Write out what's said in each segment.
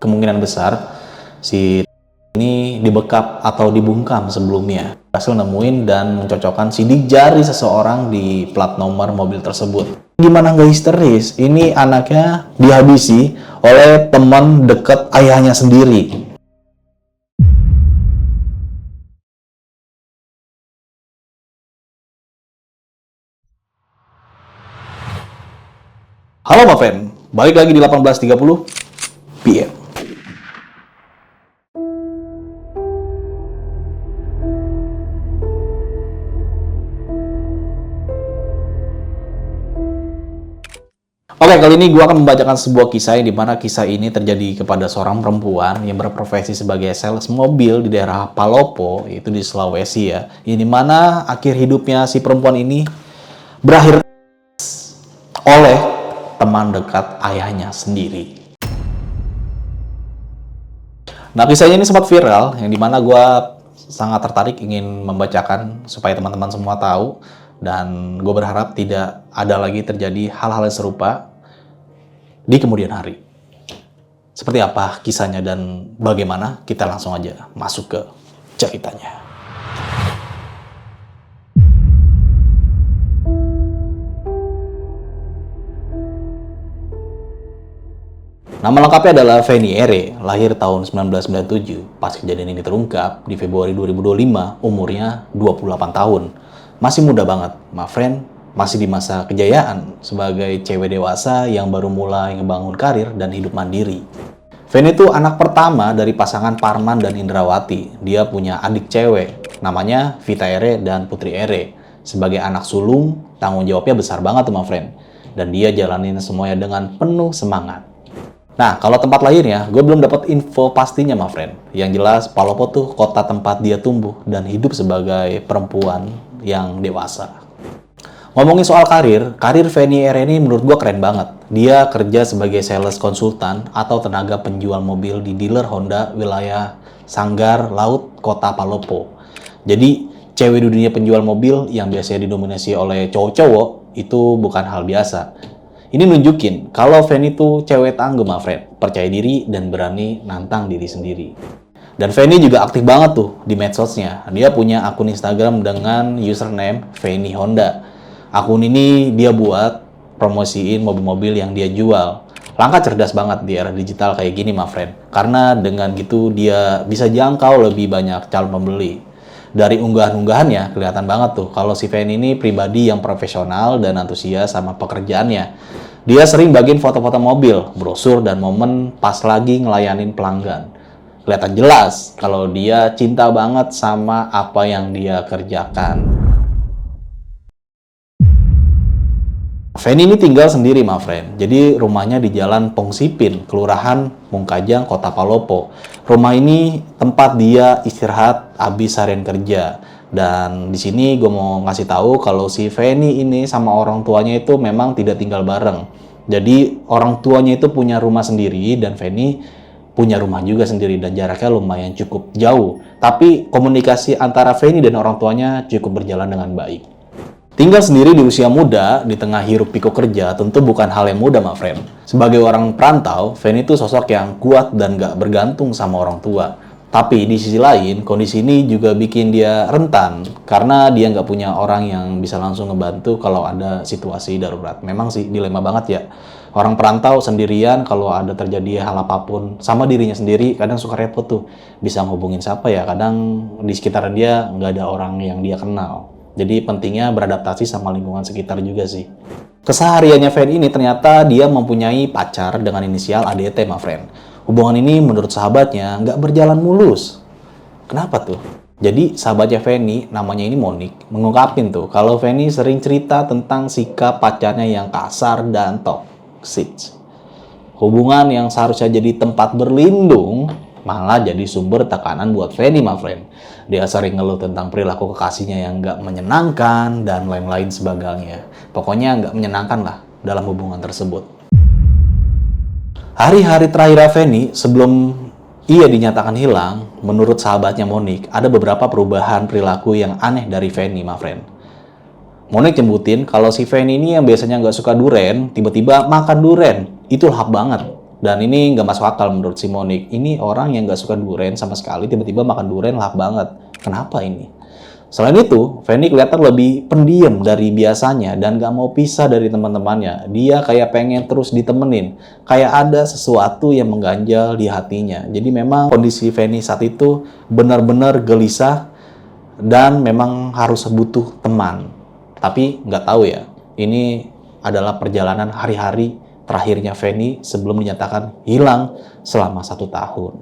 kemungkinan besar si ini dibekap atau dibungkam sebelumnya. Berhasil nemuin dan mencocokkan sidik jari seseorang di plat nomor mobil tersebut. Gimana nggak histeris? Ini anaknya dihabisi oleh teman dekat ayahnya sendiri. Halo my friend, balik lagi di 18.30 PM. Oke, kali ini gue akan membacakan sebuah kisah di mana kisah ini terjadi kepada seorang perempuan yang berprofesi sebagai sales mobil di daerah Palopo, yaitu di Sulawesi ya. Ini mana akhir hidupnya si perempuan ini berakhir oleh teman dekat ayahnya sendiri. Nah, kisahnya ini sempat viral, yang dimana gue sangat tertarik ingin membacakan supaya teman-teman semua tahu, dan gue berharap tidak ada lagi terjadi hal-hal yang serupa di kemudian hari. Seperti apa kisahnya dan bagaimana, kita langsung aja masuk ke ceritanya. Nama lengkapnya adalah Feni Ere, lahir tahun 1997. Pas kejadian ini terungkap, di Februari 2025, umurnya 28 tahun. Masih muda banget, my friend. Masih di masa kejayaan sebagai cewek dewasa yang baru mulai ngebangun karir dan hidup mandiri. Feni itu anak pertama dari pasangan Parman dan Indrawati. Dia punya adik cewek, namanya Vita Ere dan Putri Ere. Sebagai anak sulung, tanggung jawabnya besar banget tuh my friend. Dan dia jalanin semuanya dengan penuh semangat. Nah, kalau tempat lahirnya, gue belum dapat info pastinya, my friend. Yang jelas, Palopo tuh kota tempat dia tumbuh dan hidup sebagai perempuan yang dewasa. Ngomongin soal karir Feni Ere ini menurut gue keren banget. Dia kerja sebagai sales konsultan atau tenaga penjual mobil di dealer Honda wilayah Sanggar Laut, kota Palopo. Jadi, cewek di dunia penjual mobil yang biasanya didominasi oleh cowok-cowok itu bukan hal biasa. Ini nunjukin kalau Feni tuh cewek tangguh, my friend. Percaya diri dan berani nantang diri sendiri. Dan Feni juga aktif banget tuh di medsosnya. Dia punya akun Instagram dengan username Feni Honda. Akun ini dia buat promosiin mobil-mobil yang dia jual. Langkah cerdas banget di era digital kayak gini, my friend. Karena dengan gitu dia bisa jangkau lebih banyak calon pembeli. Dari unggahan-unggahannya kelihatan banget tuh kalau si Feni ini pribadi yang profesional dan antusias sama pekerjaannya. Dia sering bagiin foto-foto mobil, brosur, dan momen pas lagi ngelayanin pelanggan. Kelihatan jelas kalau dia cinta banget sama apa yang dia kerjakan. Feni ini tinggal sendiri, my friend. Jadi rumahnya di Jalan Pongsipin, Kelurahan Mungkajang, Kota Palopo. Rumah ini tempat dia istirahat habis harian kerja. Dan di sini gue mau ngasih tahu kalau si Feni ini sama orang tuanya itu memang tidak tinggal bareng. Jadi orang tuanya itu punya rumah sendiri dan Feni punya rumah juga sendiri dan jaraknya lumayan cukup jauh. Tapi komunikasi antara Feni dan orang tuanya cukup berjalan dengan baik. Tinggal sendiri di usia muda, di tengah hiruk pikuk kerja, tentu bukan hal yang mudah, my friend. Sebagai orang perantau, Feni itu sosok yang kuat dan gak bergantung sama orang tua. Tapi di sisi lain, kondisi ini juga bikin dia rentan, karena dia gak punya orang yang bisa langsung ngebantu kalau ada situasi darurat. Memang sih, dilema banget ya. Orang perantau sendirian, kalau ada terjadi hal apapun, sama dirinya sendiri, kadang suka repot tuh. Bisa ngehubungin siapa ya, kadang di sekitar dia gak ada orang yang dia kenal. Jadi pentingnya beradaptasi sama lingkungan sekitar juga sih. Kesehariannya Feni ini ternyata dia mempunyai pacar dengan inisial ADT, my friend. Hubungan ini menurut sahabatnya nggak berjalan mulus. Kenapa tuh? Jadi sahabatnya Feni, namanya ini Monik, mengungkapin tuh kalau Feni sering cerita tentang sikap pacarnya yang kasar dan toksik. Hubungan yang seharusnya jadi tempat berlindung malah jadi sumber tekanan buat Feni, my friend. Dia sering ngeluh tentang perilaku kekasihnya yang nggak menyenangkan dan lain-lain sebagainya. Pokoknya nggak menyenangkan lah dalam hubungan tersebut. Hari-hari terakhir Feni sebelum ia dinyatakan hilang, menurut sahabatnya Monik, ada beberapa perubahan perilaku yang aneh dari Feni, my friend. Monik nyebutin kalau si Feni ini yang biasanya nggak suka duren, tiba-tiba makan duren. Itu lahap banget. Dan ini nggak masuk akal menurut si Monique. Ini orang yang nggak suka durian sama sekali, tiba-tiba makan durian lahap banget. Kenapa ini? Selain itu, Fanny kelihatan lebih pendiam dari biasanya dan nggak mau pisah dari teman-temannya. Dia kayak pengen terus ditemenin. Kayak ada sesuatu yang mengganjal di hatinya. Jadi memang kondisi Fanny saat itu benar-benar gelisah dan memang harus butuh teman. Tapi nggak tahu ya, ini adalah perjalanan hari-hari terakhirnya Fanny sebelum dinyatakan hilang selama 1 tahun.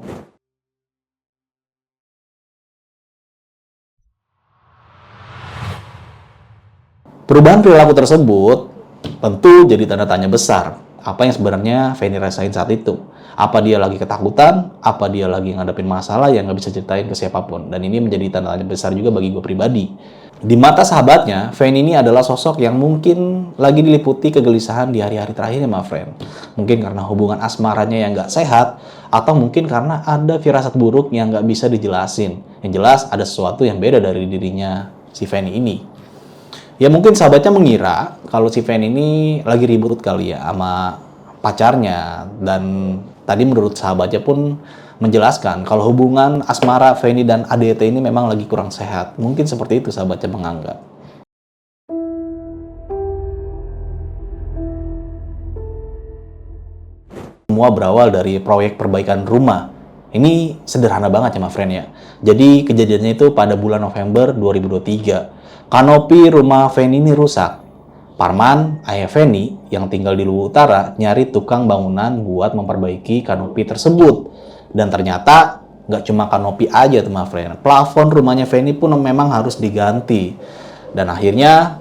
Perubahan perilaku tersebut tentu jadi tanda tanya besar. Apa yang sebenarnya Fanny rasain saat itu? Apa dia lagi ketakutan? Apa dia lagi ngadepin masalah yang nggak bisa ceritain ke siapapun? Dan ini menjadi tanda tanya besar juga bagi gue pribadi. Di mata sahabatnya, Fanny ini adalah sosok yang mungkin lagi diliputi kegelisahan di hari-hari terakhirnya, my friend. Mungkin karena hubungan asmaranya yang nggak sehat, atau mungkin karena ada firasat buruk yang nggak bisa dijelasin. Yang jelas ada sesuatu yang beda dari dirinya si Fanny ini. Ya mungkin sahabatnya mengira kalau si Fanny ini lagi ribut kali ya sama pacarnya. Dan tadi menurut sahabatnya pun menjelaskan kalau hubungan asmara Fanny dan ADT ini memang lagi kurang sehat. Mungkin seperti itu sahabatnya menganggap. Semua berawal dari proyek perbaikan rumah. Ini sederhana banget ya, my friend ya. Jadi kejadiannya itu pada bulan November 2023. Kanopi rumah Fanny ini rusak. Parman, ayah Fanny, yang tinggal di Luwu Utara, nyari tukang bangunan buat memperbaiki kanopi tersebut. Dan ternyata, nggak cuma kanopi aja tuh, my friend. Plafon rumahnya Fanny pun memang harus diganti. Dan akhirnya,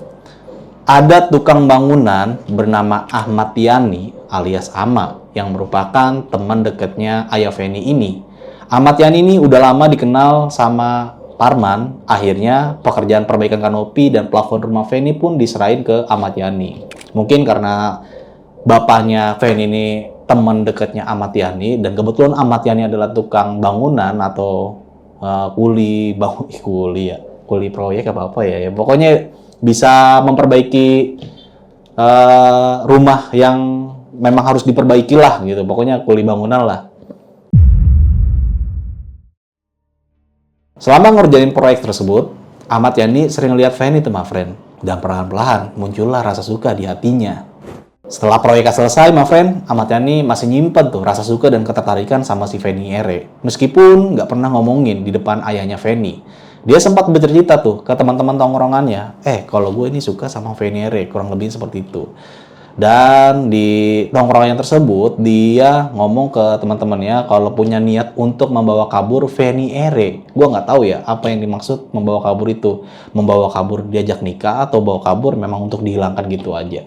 ada tukang bangunan bernama Ahmad Yani alias Ama yang merupakan teman dekatnya ayah Fanny ini. Ahmad Yani ini udah lama dikenal sama Parman. Akhirnya pekerjaan perbaikan kanopi dan plafon rumah Fanny pun diserahin ke Ahmad Yani. Mungkin karena bapaknya Fanny ini teman dekatnya Ahmad Yani dan kebetulan Ahmad Yani adalah tukang bangunan atau kuli proyek apa ya. Pokoknya bisa memperbaiki rumah yang memang harus diperbaiki lah gitu. Pokoknya kuli bangunan lah. Selama ngerjain proyek tersebut, Ahmad Yani sering lihat Fanny tuh, my friend. Dan perlahan-lahan muncullah rasa suka di hatinya. Setelah proyeknya selesai, my friend, Ahmad Yani masih nyimpen tuh rasa suka dan ketertarikan sama si Fanny Ere. Meskipun nggak pernah ngomongin di depan ayahnya Fanny. Dia sempat bercerita tuh ke teman-teman tongkrongannya, kalau gue ini suka sama Fanny Ere, kurang lebih seperti itu. Dan di tongkrongan tersebut, dia ngomong ke teman-temannya kalau punya niat untuk membawa kabur Fanny Ere. Gue nggak tahu ya apa yang dimaksud membawa kabur itu. Membawa kabur diajak nikah atau bawa kabur memang untuk dihilangkan gitu aja.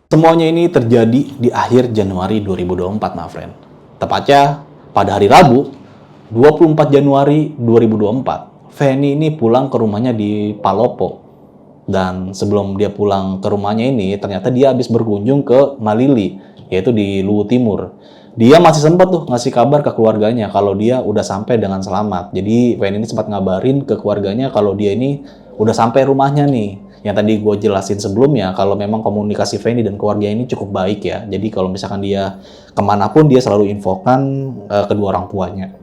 Semuanya ini terjadi di akhir Januari 2024, my friend. Tepatnya pada hari Rabu, 24 Januari 2024. Fanny ini pulang ke rumahnya di Palopo. Dan sebelum dia pulang ke rumahnya ini, ternyata dia habis berkunjung ke Malili, yaitu di Luwu Timur. Dia masih sempat tuh ngasih kabar ke keluarganya kalau dia udah sampai dengan selamat. Jadi Fanny ini sempat ngabarin ke keluarganya kalau dia ini udah sampai rumahnya nih. Yang tadi gue jelasin sebelumnya, kalau memang komunikasi Fanny dan keluarga ini cukup baik ya. Jadi kalau misalkan dia kemanapun, dia selalu infokan kedua orang tuanya.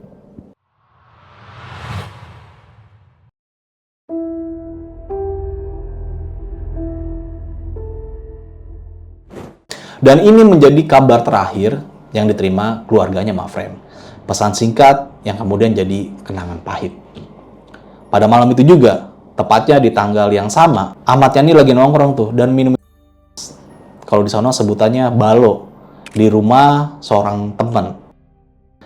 Dan ini menjadi kabar terakhir yang diterima keluarganya, my friend. Pesan singkat yang kemudian jadi kenangan pahit. Pada malam itu juga, tepatnya di tanggal yang sama, Ahmad Yani lagi nongkrong tuh dan minum. Kalau di sana sebutannya balo, di rumah seorang teman.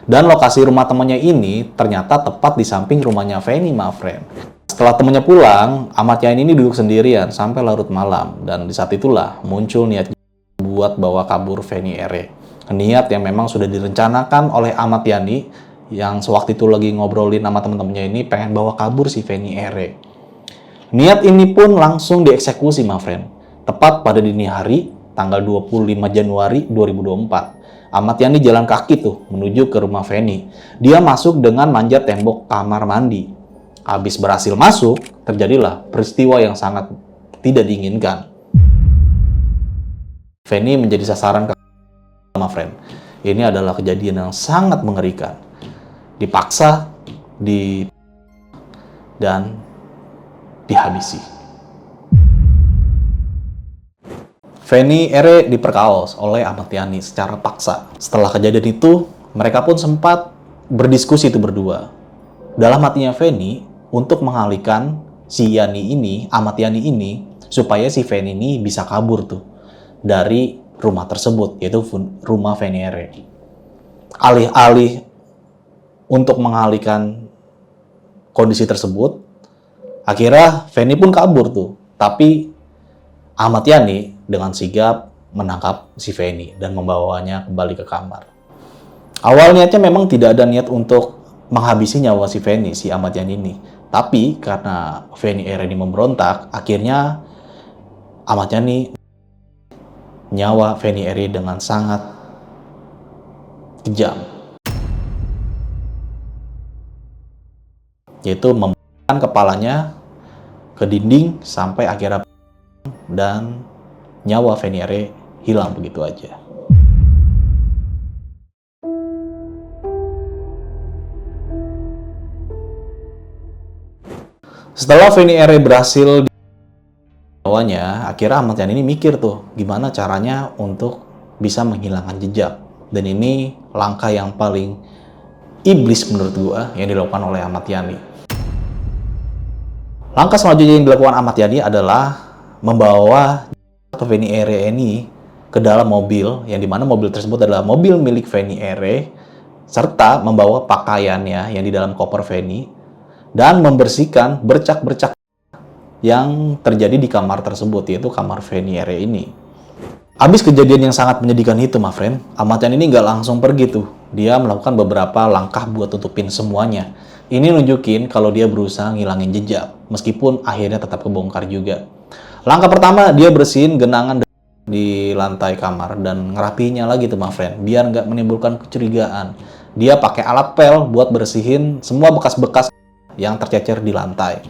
Dan lokasi rumah temannya ini ternyata tepat di samping rumahnya Fanny, my friend. Setelah temannya pulang, Ahmad Yani ini duduk sendirian sampai larut malam. Dan di saat itulah muncul niat buat bawa kabur Fanny Ere. Niat yang memang sudah direncanakan oleh Ahmad Yani yang sewaktu itu lagi ngobrolin sama teman-temannya ini pengen bawa kabur si Fanny Ere. Niat ini pun langsung dieksekusi, my friend. Tepat pada dini hari, tanggal 25 Januari 2024. Ahmad Yani jalan kaki tuh menuju ke rumah Fanny. Dia masuk dengan manjat tembok kamar mandi. Habis berhasil masuk, terjadilah peristiwa yang sangat tidak diinginkan. Fanny menjadi sasaran ke my friend. Ini adalah kejadian yang sangat mengerikan. Dipaksa, dan dihabisi. Feni Ere diperkaos oleh Ahmad Yani secara paksa. Setelah kejadian itu, mereka pun sempat berdiskusi itu berdua. Dalam hatinya Feni, untuk mengalihkan si Yani ini, Ahmad Yani ini, supaya si Feni ini bisa kabur tuh dari rumah tersebut, yaitu rumah Feni Ere. Alih-alih untuk mengalihkan kondisi tersebut, akhirnya Feni pun kabur tuh. Tapi Ahmad Yani dengan sigap menangkap si Feni dan membawanya kembali ke kamar. Awal niatnya memang tidak ada niat untuk menghabisi nyawa si Feni, si Ahmad Yani ini. Tapi karena Feni Ere ini memberontak, akhirnya Ahmad Yani nyawa Feni Ere dengan sangat kejam, yaitu membekalkan kepalanya ke dinding sampai akhirnya dan nyawa Feni Ere hilang begitu aja. Setelah Feni Ere berhasil nyawanya, akhirnya Ahmad Yani ini mikir tuh gimana caranya untuk bisa menghilangkan jejak. Dan ini langkah yang paling iblis menurut gua yang dilakukan oleh Ahmad Yani. Langkah selanjutnya yang dilakukan Ahmad Yani adalah membawa Feni Ere ini ke dalam mobil, yang dimana mobil tersebut adalah mobil milik Feni Ere, serta membawa pakaiannya yang di dalam koper Feni, dan membersihkan bercak-bercak yang terjadi di kamar tersebut, yaitu kamar Feni Ere ini. Habis kejadian yang sangat menyedihkan itu, my friend, Ahmad Yani ini nggak langsung pergi tuh. Dia melakukan beberapa langkah buat tutupin semuanya. Ini nunjukin kalau dia berusaha ngilangin jejak, meskipun akhirnya tetap kebongkar juga. Langkah pertama, dia bersihin genangan di lantai kamar dan ngerapinya lagi tuh, my friend, biar nggak menimbulkan kecurigaan. Dia pakai alat pel buat bersihin semua bekas-bekas yang tercecer di lantai.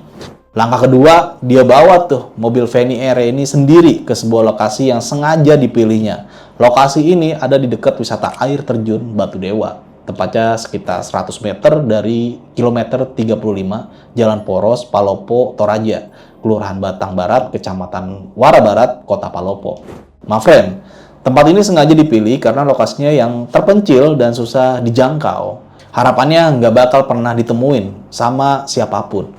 Langkah kedua, dia bawa tuh mobil Feni Ere ini sendiri ke sebuah lokasi yang sengaja dipilihnya. Lokasi ini ada di dekat wisata air terjun Batu Dewa, tepatnya sekitar 100 meter dari kilometer 35 Jalan Poros, Palopo, Toraja, Kelurahan Batang Barat, Kecamatan Wara Barat, Kota Palopo. My friend, tempat ini sengaja dipilih karena lokasinya yang terpencil dan susah dijangkau. Harapannya nggak bakal pernah ditemuin sama siapapun.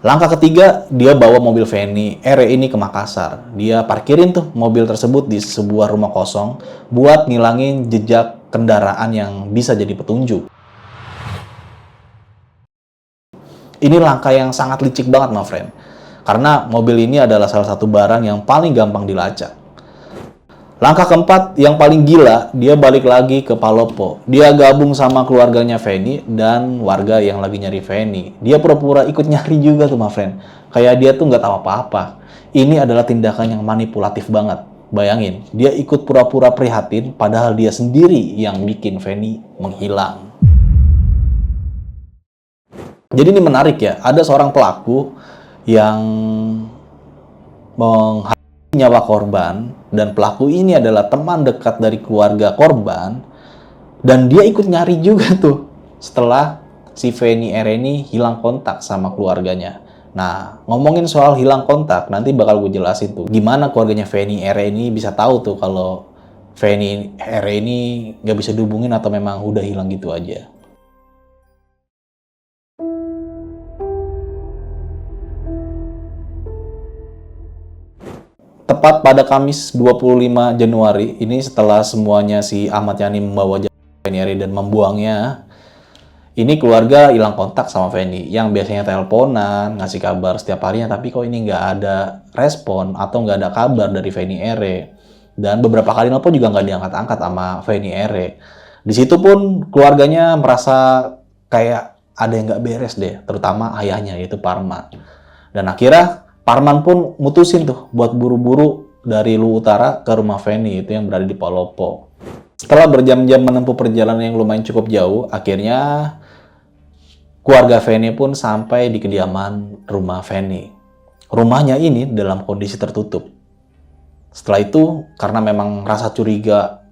Langkah ketiga, dia bawa mobil Feni Ere ini ke Makassar. Dia parkirin tuh mobil tersebut di sebuah rumah kosong buat ngilangin jejak kendaraan yang bisa jadi petunjuk. Ini langkah yang sangat licik banget, my friend. Karena mobil ini adalah salah satu barang yang paling gampang dilacak. Langkah keempat yang paling gila, dia balik lagi ke Palopo. Dia gabung sama keluarganya Feni dan warga yang lagi nyari Feni. Dia pura-pura ikut nyari juga tuh, my friend. Kayak dia tuh nggak tahu apa-apa. Ini adalah tindakan yang manipulatif banget. Bayangin, dia ikut pura-pura prihatin padahal dia sendiri yang bikin Feni menghilang. Jadi ini menarik ya, ada seorang pelaku yang nyawa korban, dan pelaku ini adalah teman dekat dari keluarga korban, dan dia ikut nyari juga tuh setelah si Feni Ere ini hilang kontak sama keluarganya. Nah, ngomongin soal hilang kontak, nanti bakal gue jelasin tuh gimana keluarganya Feni Ere ini bisa tahu tuh kalau Feni Ere ini nggak bisa dihubungin atau memang udah hilang gitu aja. Tepat pada Kamis 25 Januari, ini setelah semuanya si Ahmad Yani membawa Feni Ere dan membuangnya, ini keluarga hilang kontak sama Feni. Yang biasanya teleponan, ngasih kabar setiap harinya, tapi kok ini nggak ada respon atau nggak ada kabar dari Feni Ere. Dan beberapa kali nelpon juga nggak diangkat-angkat sama Feni Ere. Di situ pun keluarganya merasa kayak ada yang nggak beres deh, terutama ayahnya, yaitu Parman. Dan akhirnya Parman pun mutusin tuh buat buru-buru dari Luwu Utara ke rumah Feni, itu yang berada di Palopo. Setelah berjam-jam menempuh perjalanan yang lumayan cukup jauh, akhirnya keluarga Feni pun sampai di kediaman rumah Feni. Rumahnya ini dalam kondisi tertutup. Setelah itu, karena memang rasa curiga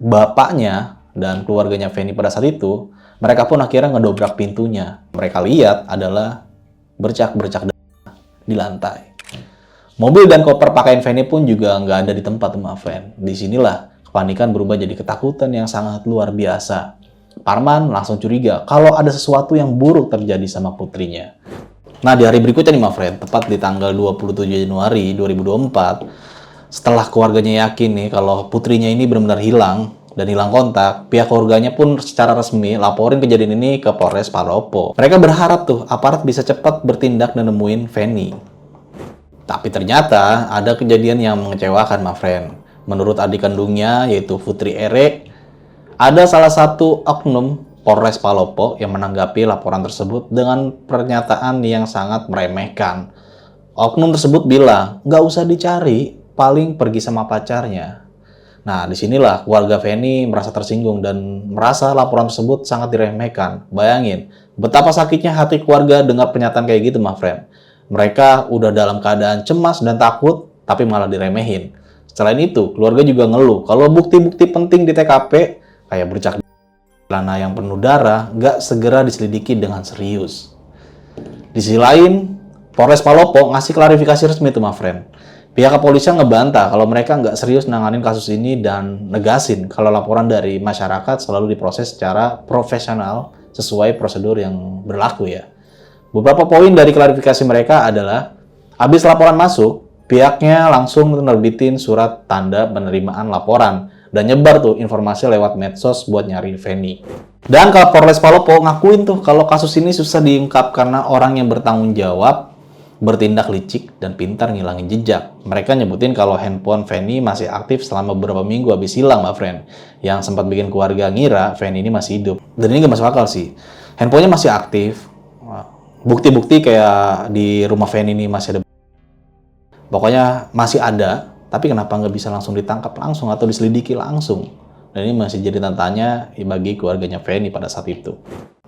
bapaknya dan keluarganya Feni pada saat itu, mereka pun akhirnya ngedobrak pintunya. Mereka lihat adalah bercak-bercak darah di lantai. Mobil dan koper pakaian Feni pun juga nggak ada di tempat, my friend. Disinilah kepanikan berubah jadi ketakutan yang sangat luar biasa. Parman langsung curiga kalau ada sesuatu yang buruk terjadi sama putrinya. Nah, di hari berikutnya nih, my friend, tepat di tanggal 27 Januari 2024, setelah keluarganya yakin nih kalau putrinya ini benar-benar hilang dan hilang kontak, pihak keluarganya pun secara resmi laporin kejadian ini ke Polres Palopo. Mereka berharap tuh aparat bisa cepat bertindak dan nemuin Feni. Tapi ternyata ada kejadian yang mengecewakan, my friend. Menurut adik kandungnya, yaitu Putri Ere, ada salah satu oknum Polres Palopo yang menanggapi laporan tersebut dengan pernyataan yang sangat meremehkan. Oknum tersebut bilang, nggak usah dicari, paling pergi sama pacarnya. Nah, disinilah keluarga Feni merasa tersinggung dan merasa laporan tersebut sangat diremehkan. Bayangin, betapa sakitnya hati keluarga dengar pernyataan kayak gitu, my friend. Mereka udah dalam keadaan cemas dan takut, tapi malah diremehin. Selain itu, keluarga juga ngeluh kalau bukti-bukti penting di TKP, kayak bercak celana yang penuh darah, nggak segera diselidiki dengan serius. Di sisi lain, Polres Palopo ngasih klarifikasi resmi tuh, my friend. Pihak kepolisian ngebantah kalau mereka nggak serius nanganin kasus ini dan negasin kalau laporan dari masyarakat selalu diproses secara profesional sesuai prosedur yang berlaku ya. Beberapa poin dari klarifikasi mereka adalah, habis laporan masuk, pihaknya langsung menerbitin surat tanda penerimaan laporan dan nyebar tuh informasi lewat medsos buat nyari Feni. Dan kalau Polres Palopo ngakuin tuh kalau kasus ini susah diungkap karena orang yang bertanggung jawab bertindak licik dan pintar ngilangin jejak. Mereka nyebutin kalau handphone Feni masih aktif selama beberapa minggu habis hilang, my friend. Yang sempat bikin keluarga ngira Feni ini masih hidup. Dan ini gak masuk akal sih. Handphonenya masih aktif. Bukti-bukti kayak di rumah Feni ini masih ada. Pokoknya masih ada. Tapi kenapa nggak bisa langsung ditangkap langsung atau diselidiki langsung? Dan ini masih jadi tanya bagi keluarganya Feni pada saat itu.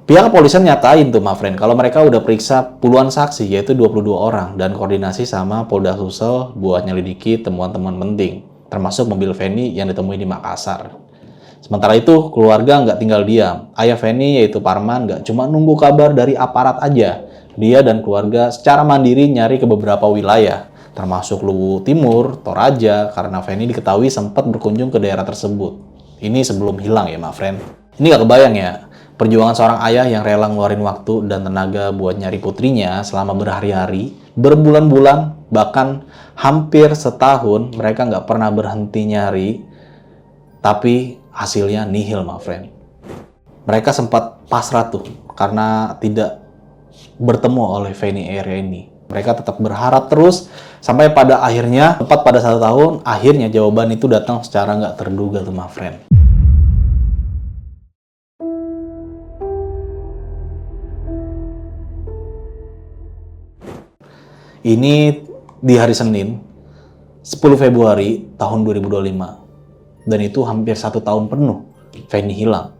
Pihak kepolisian nyatain tuh, my friend, kalau mereka udah periksa puluhan saksi, yaitu 22 orang, dan koordinasi sama Polda Sulsel buat nyelidiki temuan-temuan penting, termasuk mobil Feni yang ditemui di Makassar. Sementara itu, keluarga nggak tinggal diam. Ayah Feni, yaitu Parman, nggak cuma nunggu kabar dari aparat aja. Dia dan keluarga secara mandiri nyari ke beberapa wilayah, termasuk Luwu Timur, Toraja, karena Feni diketahui sempat berkunjung ke daerah tersebut. Ini sebelum hilang ya, my friend. Ini gak kebayang ya, perjuangan seorang ayah yang rela ngeluarin waktu dan tenaga buat nyari putrinya selama berhari-hari, berbulan-bulan, bahkan hampir setahun, mereka nggak pernah berhenti nyari, tapi hasilnya nihil, my friend. Mereka sempat pasrah tuh, karena tidak bertemu oleh Feni Ere ini. Mereka tetap berharap terus, sampai pada akhirnya, tepat pada 1 tahun, akhirnya jawaban itu datang secara nggak terduga tuh, my friend. Ini di hari Senin, 10 Februari tahun 2025. Dan itu hampir 1 tahun penuh Feni hilang.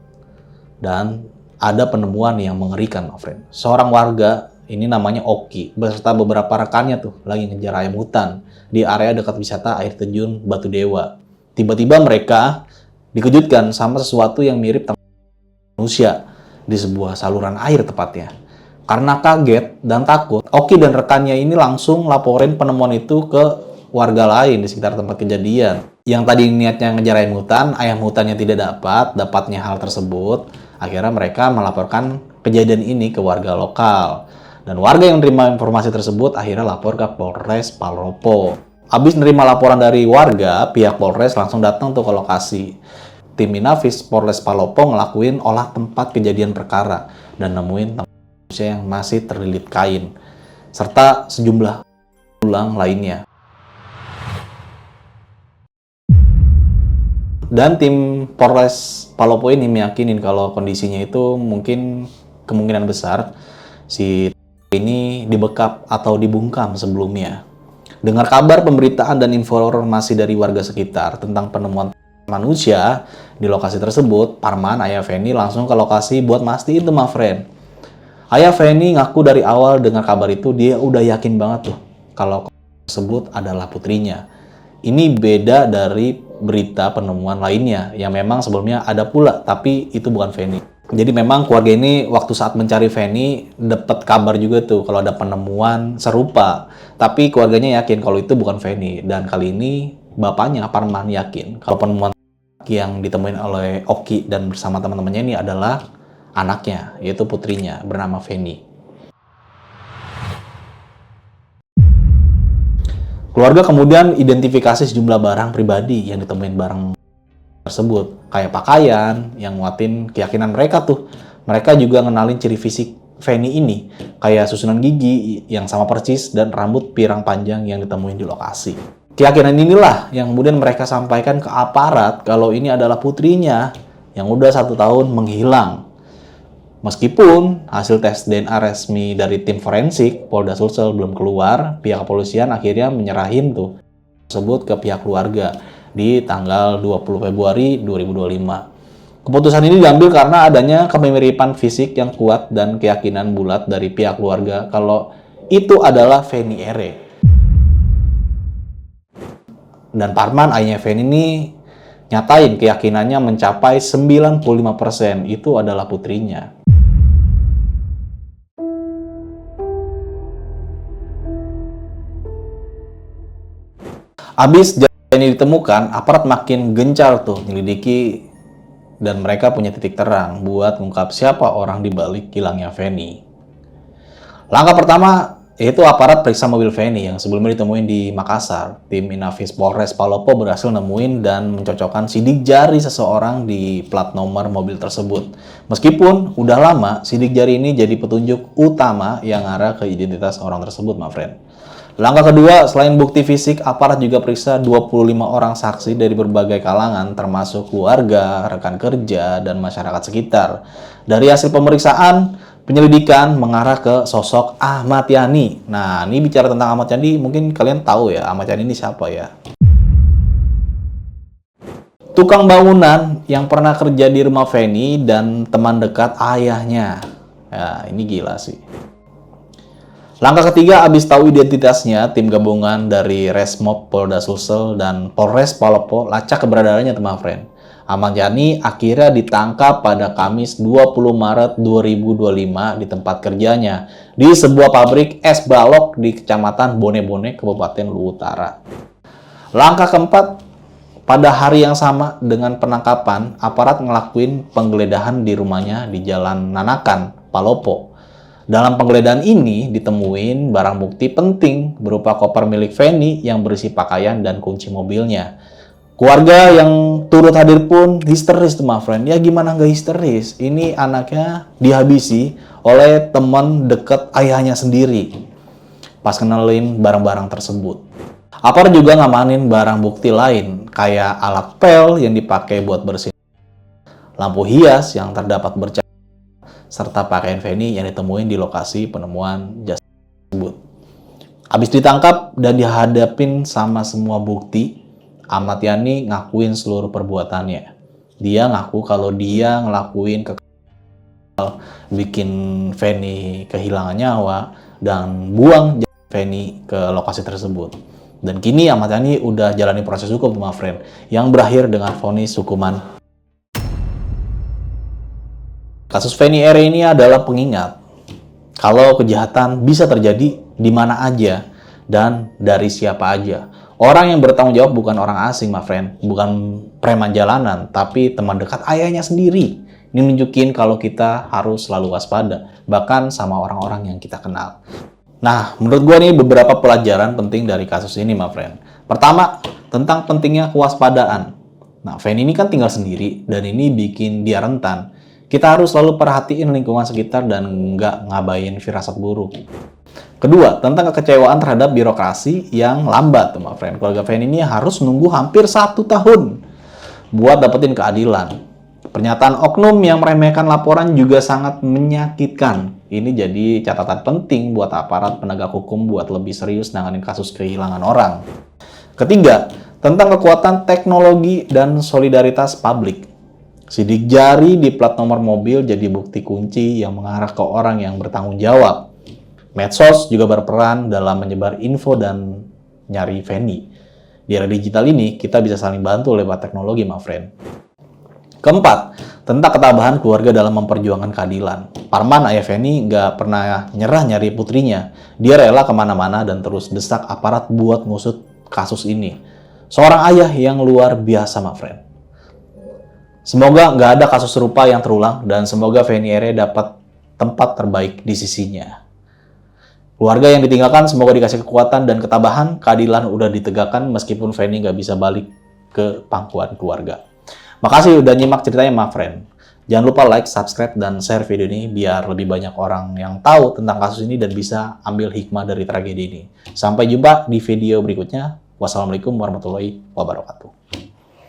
Dan ada penemuan yang mengerikan, my friend. Seorang warga, ini namanya Oki, beserta beberapa rekannya tuh lagi ngejar ayam hutan di area dekat wisata air terjun Batu Dewa. Tiba-tiba mereka dikejutkan sama sesuatu yang mirip manusia di sebuah saluran air tepatnya. Karena kaget dan takut, Oki dan rekannya ini langsung laporin penemuan itu ke warga lain di sekitar tempat kejadian. Yang tadi niatnya ngejar ayam hutannya tidak dapatnya hal tersebut. Akhirnya mereka melaporkan kejadian ini ke warga lokal. Dan warga yang menerima informasi tersebut akhirnya lapor ke Polres Palopo. Habis nerima laporan dari warga, pihak Polres langsung datang tuh ke lokasi. Tim Inafis Polres Palopo ngelakuin olah tempat kejadian perkara dan nemuin manusia yang masih terlilit kain, serta sejumlah tulang lainnya. Dan tim Polres Palopo ini meyakinin kalau kondisinya itu mungkin kemungkinan besar si ini dibekap atau dibungkam sebelumnya. Dengar kabar pemberitaan dan informasi dari warga sekitar tentang penemuan manusia di lokasi tersebut, Parman, ayah Feni langsung ke lokasi buat mastiin tuh, my friend. Ayah Feni ngaku dari awal dengar kabar itu dia udah yakin banget tuh kalau tersebut adalah putrinya. Ini beda dari berita penemuan lainnya yang memang sebelumnya ada pula, tapi itu bukan Feni. Jadi memang keluarga ini waktu saat mencari Feni dapat kabar juga tuh kalau ada penemuan serupa. Tapi keluarganya yakin kalau itu bukan Feni. Dan kali ini bapaknya Parman yakin kalau penemuan yang ditemuin oleh Oki dan bersama teman-temannya ini adalah anaknya, yaitu putrinya bernama Feni. Keluarga kemudian identifikasi sejumlah barang pribadi yang ditemuin barang tersebut. Kayak pakaian yang nguatin keyakinan mereka tuh. Mereka juga ngenalin ciri fisik Feni ini. Kayak susunan gigi yang sama persis dan rambut pirang panjang yang ditemuin di lokasi. Keyakinan inilah yang kemudian mereka sampaikan ke aparat kalau ini adalah putrinya yang udah 1 tahun menghilang. Meskipun hasil tes DNA resmi dari tim forensik Polda Sulsel belum keluar, pihak kepolisian akhirnya menyerahin tuh tersebut ke pihak keluarga di tanggal 20 Februari 2025. Keputusan ini diambil karena adanya kemiripan fisik yang kuat dan keyakinan bulat dari pihak keluarga kalau itu adalah Feni Ere. Dan Parman, ayahnya Feni ini nyatain keyakinannya mencapai 95% itu adalah putrinya. Abis ini ditemukan, aparat makin gencar tuh nyelidiki dan mereka punya titik terang buat mengungkap siapa orang di balik hilangnya Feni. Langkah pertama yaitu aparat periksa mobil Feni yang sebelumnya ditemuin di Makassar. Tim Inafis Polres Palopo berhasil nemuin dan mencocokkan sidik jari seseorang di plat nomor mobil tersebut. Meskipun udah lama, sidik jari ini jadi petunjuk utama yang arah ke identitas orang tersebut, my friend. Langkah kedua, selain bukti fisik, aparat juga periksa 25 orang saksi dari berbagai kalangan, termasuk keluarga, rekan kerja, dan masyarakat sekitar. Dari hasil pemeriksaan, penyelidikan mengarah ke sosok Ahmad Yani. Nah, ini bicara tentang Ahmad Yani, mungkin kalian tahu ya, Ahmad Yani ini siapa ya? Tukang bangunan yang pernah kerja di rumah Feni dan teman dekat ayahnya. Ya, ini gila sih. Langkah ketiga, abis tahu identitasnya, tim gabungan dari Resmob Polda Sulsel dan Polres Palopo lacak keberadaannya, teman friend. Ahmad Yani akhirnya ditangkap pada Kamis 20 Maret 2025 di tempat kerjanya di sebuah pabrik es balok di Kecamatan Bone-Bone, Kabupaten Luwu Utara. Langkah keempat, pada hari yang sama dengan penangkapan, aparat ngelakuin penggeledahan di rumahnya di Jalan Nanakan, Palopo. Dalam penggeledahan ini ditemuin barang bukti penting berupa koper milik Feni yang berisi pakaian dan kunci mobilnya. Keluarga yang turut hadir pun histeris tuh, my friend. Ya gimana nggak histeris? Ini anaknya dihabisi oleh teman dekat ayahnya sendiri. Pas kenalin barang-barang tersebut. Aparat juga ngamanin barang bukti lain kayak alat pel yang dipakai buat bersih, lampu hias yang terdapat bercahaya, serta pakaian Feni yang ditemuin di lokasi penemuan jasad tersebut. Habis ditangkap dan dihadapin sama semua bukti, Ahmad Yani ngakuin seluruh perbuatannya. Dia ngaku kalau dia ngelakuin bikin Feni kehilangan nyawa dan buang Feni ke lokasi tersebut. Dan kini Ahmad Yani udah jalani proses hukum, my friend, yang berakhir dengan vonis hukuman. Kasus Feni Ere ini adalah pengingat kalau kejahatan bisa terjadi di mana aja dan dari siapa aja. Orang yang bertanggung jawab bukan orang asing, my friend, bukan preman jalanan, tapi teman dekat ayahnya sendiri. Ini nunjukin kalau kita harus selalu waspada, bahkan sama orang-orang yang kita kenal. Nah, menurut gue nih beberapa pelajaran penting dari kasus ini, my friend. Pertama, tentang pentingnya kewaspadaan. Nah, Feni ini kan tinggal sendiri dan ini bikin dia rentan. Kita harus selalu perhatiin lingkungan sekitar dan nggak ngabain firasat buruk. Kedua, tentang kekecewaan terhadap birokrasi yang lambat, my friend. Keluarga Feni ini harus nunggu hampir 1 tahun buat dapetin keadilan. Pernyataan oknum yang meremehkan laporan juga sangat menyakitkan. Ini jadi catatan penting buat aparat penegak hukum buat lebih serius nanganin kasus kehilangan orang. Ketiga, tentang kekuatan teknologi dan solidaritas publik. Sidik jari di plat nomor mobil jadi bukti kunci yang mengarah ke orang yang bertanggung jawab. Medsos juga berperan dalam menyebar info dan nyari Feni. Di era digital ini, kita bisa saling bantu lewat teknologi, my friend. Keempat, tentang ketabahan keluarga dalam memperjuangkan keadilan. Parman, ayah Feni, nggak pernah nyerah nyari putrinya. Dia rela kemana-mana dan terus desak aparat buat ngusut kasus ini. Seorang ayah yang luar biasa, my friend. Semoga nggak ada kasus serupa yang terulang, dan semoga Feni Ere dapat tempat terbaik di sisinya. Keluarga yang ditinggalkan semoga dikasih kekuatan dan ketabahan, keadilan udah ditegakkan meskipun Feni nggak bisa balik ke pangkuan keluarga. Makasih udah nyimak ceritanya, my friend. Jangan lupa like, subscribe, dan share video ini biar lebih banyak orang yang tahu tentang kasus ini dan bisa ambil hikmah dari tragedi ini. Sampai jumpa di video berikutnya. Wassalamualaikum warahmatullahi wabarakatuh.